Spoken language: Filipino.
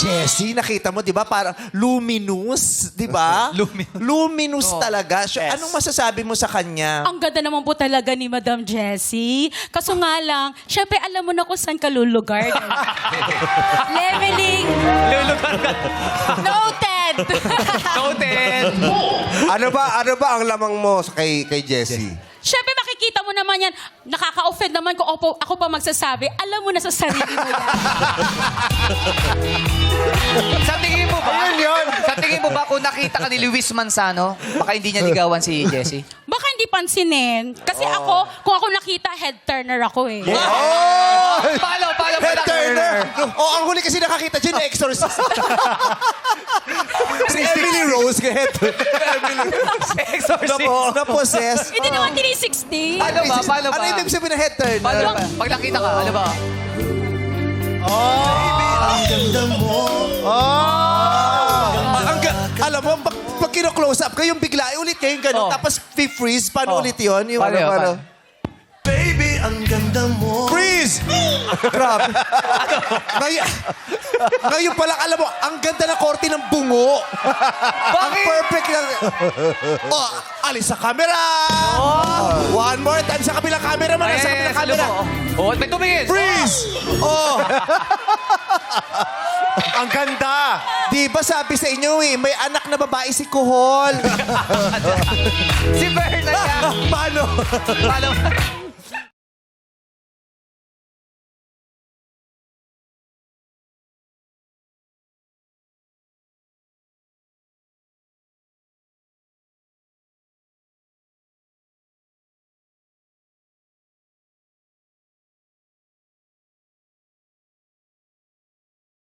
Jessie, nakita mo, di ba? Parang luminous, di ba? Luminous talaga. So, Yes. anong masasabi mo sa kanya? Ang ganda naman po talaga ni Madam Jessie. Kaso nga lang, syempre alam mo na kung saan ka lulugar. Leveling. Lulugar ka. Noted. Noted. Ano ba ang lamang mo kay Jessie? Syempre makikita mo naman yan. Nakaka-offend naman kung ako pa magsasabi. Alam mo na sa sarili mo yan. Sa tingin mo ba? Ayun yun. Sa tingin mo ba kung nakita ka ni Luis Manzano, baka hindi niya ligawan si Jessie? Baka hindi pansinin. Kasi ako, kung ako nakita, head turner ako eh. Paano Head turner! Oh, ang huli kasi nakakita dyan, exorcist. Si Emily Rose, head Exorcist. na-possess. Hindi naman 360. Paano ba? Paano ba? Ano ibig sabihin ng head turner? Paano ba? Pag nakita ka, ano ba? Alam mo, pag kino-close up kayo, bigla, ulit kayong gano'n, Oh. tapos freeze, paano ulit yun? Yung Paano yun? Paano? Baby, ang ganda mo. Freeze! Grabe. Ngayon pa lang, alam mo, ang ganda ng korte ng bungo. Ang perfect lang. Oh, alis sa camera. One more time sa kabilang camera man. Sa kabilang camera. Oh, may tumingin. Freeze! Oh. Ang ganda! Di ba sabi sa inyo eh, may anak na babae si Kuhol. Si Bernard yan. Paano? Paano?